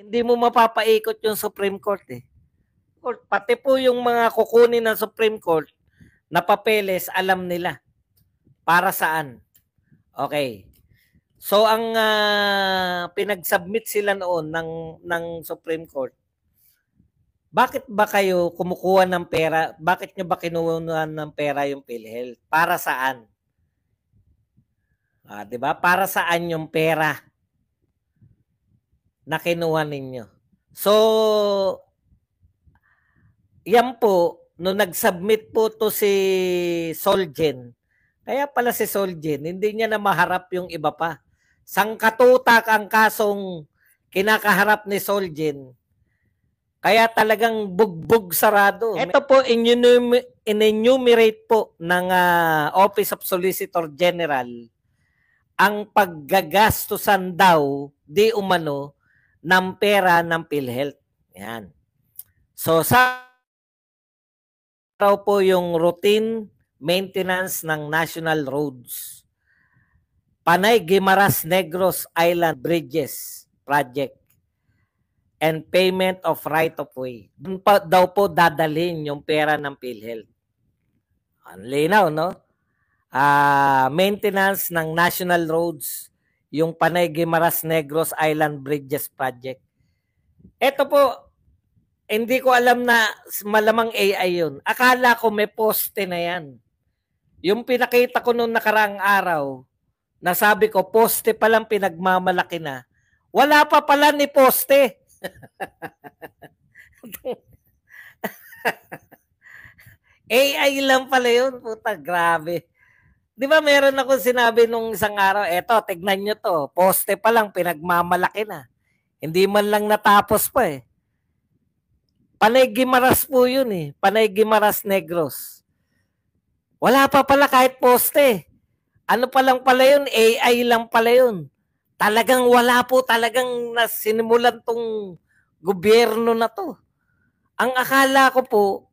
Hindi mo mapapaikot yung Supreme Court eh. Pati po yung mga kukunin ng Supreme Court na papeles, alam nila para saan. Okay. So ang pinag-submit sila noon ng Supreme Court, bakit ba kayo kumukuha ng pera? Bakit nyo ba kinuha ng pera yung PhilHealth? Para saan? 'Di ba? Para saan yung pera na kinuha ninyo? So, yan po, nung nag-submit po to si Solgen, kaya pala si Solgen, hindi niya na maharap yung iba pa. Sangkatutak ang kasong kinakaharap ni Solgen. Kaya talagang bugbog sarado. Ito po, in-enumerate po ng Office of Solicitor General ang paggagastusan daw di umano ng pera ng PhilHealth. Yan. So, sa raw po yung routine maintenance ng national roads. Panay Guimaras Negros Island Bridges Project and payment of right-of-way. Doon pa daw po dadalhin yung pera ng PhilHealth. Ang linaw, no? Maintenance ng national roads, yung Panay Guimaras Negros Island Bridges Project. Ito po, hindi ko alam na malamang AI yun. Akala ko may poste na yan. Yung pinakita ko noong nakaraang araw, nasabi ko, poste palang pinagmamalaki na. Wala pa pala ni poste. AI lang pala yun. Puta, grabe. Di ba meron ako sinabi nung isang araw, eto, tignan nyo to, poste pa lang, pinagmamalaki na. Hindi man lang natapos pa eh. Panay Guimaras po yun eh. Panay Guimaras Negros. Wala pa pala kahit poste. Ano pa lang pala yun? AI lang pala yun. Talagang wala po talagang sinimulan tong gobyerno na to. Ang akala ko po,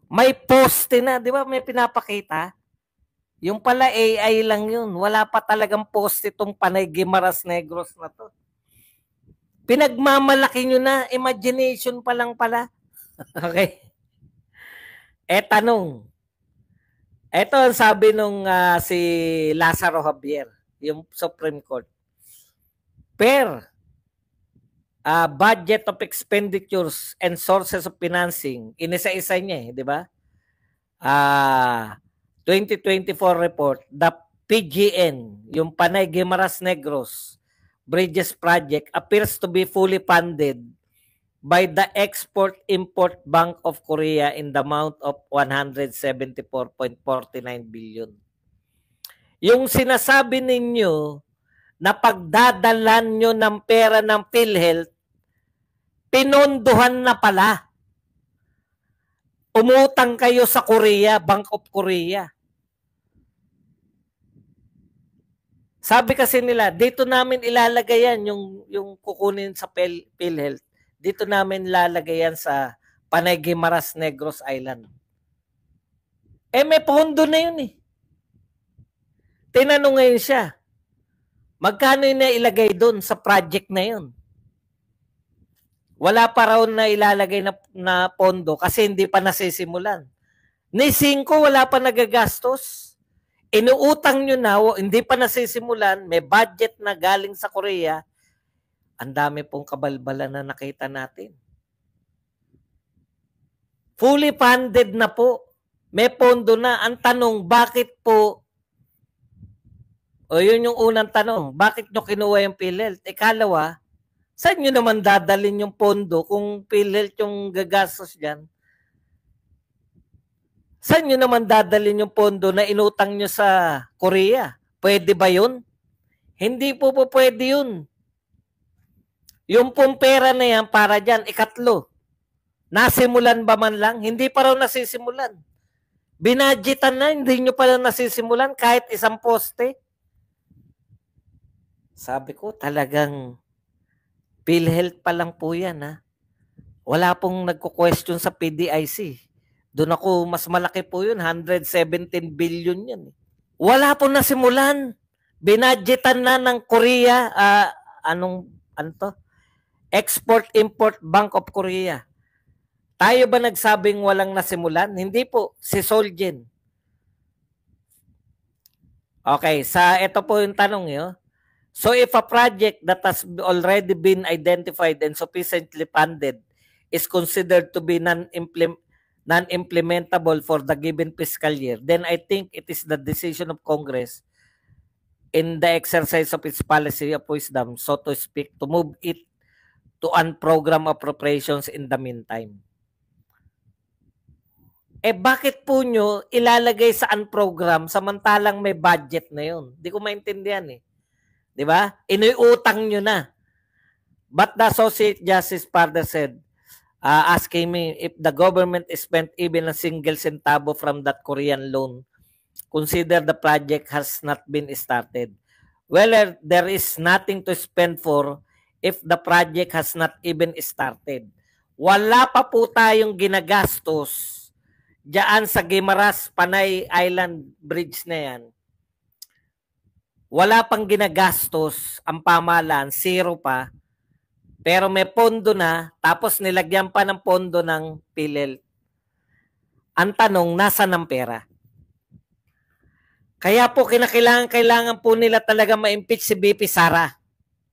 may poste na. Di ba may pinapakita? Yung pala AI lang yun. Wala pa talagang poste tong Panay Guimaras Negros na to. Pinagmamalaki nyo na, imagination pa lang pala. Okay. Tanong. Ito ang sabi nung si Lazaro Javier, yung Supreme Court. Per budget of expenditures and sources of financing, inisa-isa niya eh, di ba? 2024 report, the PGN, yung Panay Guimaras Negros Bridges Project appears to be fully funded by the Export-Import Bank of Korea in the amount of 174.49 billion. Yung sinasabi ninyo na pagdadalan nyo ng pera ng PhilHealth, pinondohan na pala. Umutang kayo sa Korea, Bank of Korea. Sabi kasi nila, dito namin ilalagay yan, yung kukunin sa PhilHealth. Dito namin ilalagay yan sa Panay Guimaras Negros Island. May pondo na yun eh. Tinanong ngayon siya, magkano yun na ilagay doon sa project na yun? Wala pa raw na ilalagay na pondo kasi hindi pa nasisimulan. Ni 5, wala pa nagagastos. Inuutang nyo na, hindi pa nasisimulan, may budget na galing sa Korea, ang dami pong kabalbalan na nakita natin. Fully funded na po. May pondo na. Ang tanong, bakit po? Yun yung unang tanong. Bakit nyo kinuha yung PhilHealth? Ikalawa, saan nyo naman dadalhin yung pondo kung PhilHealth yung gagastos dyan? Saan nyo naman dadalhin yung pondo na inutang nyo sa Korea? Pwede ba yun? Hindi po pwede yun. Yung pong pera na yan para dyan, ikatlo. Nasimulan ba man lang? Hindi pa raw nasisimulan. Binadgetan na, hindi nyo pa lang nasisimulan kahit isang poste. Sabi ko, talagang PhilHealth pa lang po yan. Ha? Wala pong nagko-question sa PDIC. Doon ako, mas malaki po yun, 117 billion yan. Wala po nasimulan. Binadgetan na ng Korea, ano to? Export-Import Bank of Korea. Tayo ba nagsabing walang nasimulan? Hindi po, si Solgen. Okay, ito po yung tanong nyo. So if a project that has already been identified and sufficiently funded is considered to be non-implementable for the given fiscal year, then I think it is the decision of Congress in the exercise of its policy of wisdom, so to speak, to move it to unprogram appropriations in the meantime. Bakit po nyo ilalagay sa unprogram samantalang may budget na yun? Hindi ko maintindihan eh. Di ba? Iniutang nyo na. But the Associate Justice further said, asking me if the government spent even a single centavo from that Korean loan, consider the project has not been started. Well, there is nothing to spend for if the project has not even started. Wala pa po tayong ginagastos diyan sa Guimaras Panay Island Bridge na yan. Wala pang ginagastos ang pamahalaan, zero pa. Pero may pondo na, tapos nilagyan pa ng pondo ng PhilHealth. Ang tanong, nasaan ang pera? Kaya po kailangan po nila talaga ma-impeach si BP Sara.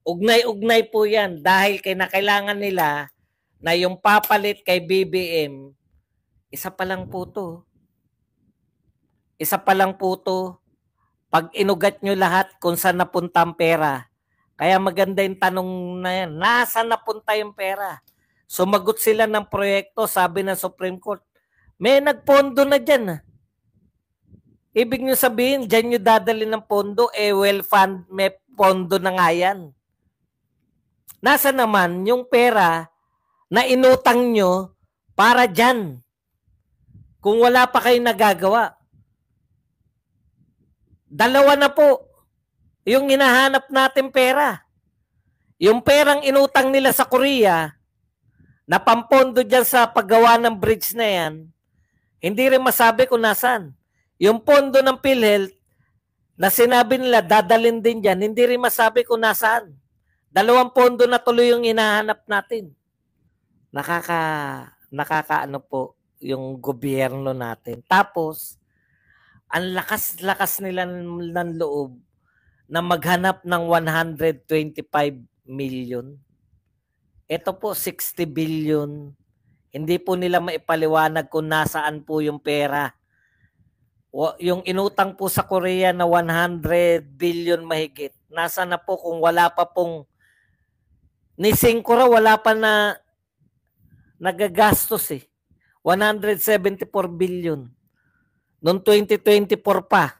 Ugnay-ugnay po yan dahil kailangan nila na yung papalit kay BBM, isa pa lang po to. Isa pa lang po to. Pag inugat nyo lahat kung saan napunta ang pera. Kaya maganda yung tanong na yan. Nasaan napunta yung pera? Sumagot sila ng proyekto, sabi ng Supreme Court. May nagpondo na dyan. Ibig nyo sabihin, dyan nyo dadali ng pondo, well-fund, may pondo na nga yan. Nasa naman yung pera na inutang nyo para dyan? Kung wala pa kayong nagagawa. Dalawa na po yung hinahanap natin pera. Yung perang inutang nila sa Korea na pampondo dyan sa paggawa ng bridge na yan, hindi rin masabi kung nasaan. Yung pondo ng PhilHealth na sinabi nila dadalhin din dyan, hindi rin masabi kung nasaan. Dalawang pondo na tuloy yung hinahanap natin. Nakakaano po yung gobyerno natin. Tapos, ang lakas-lakas nila ng loob na maghanap ng 125 million. Ito po, 60 billion. Hindi po nila maipaliwanag kung nasaan po yung pera. Yung inutang po sa Korea na 100 billion mahigit. Nasaan na po kung wala pa pong ni Singkura, wala pa na nagagastos eh. 174 billion. Noong 2024 pa.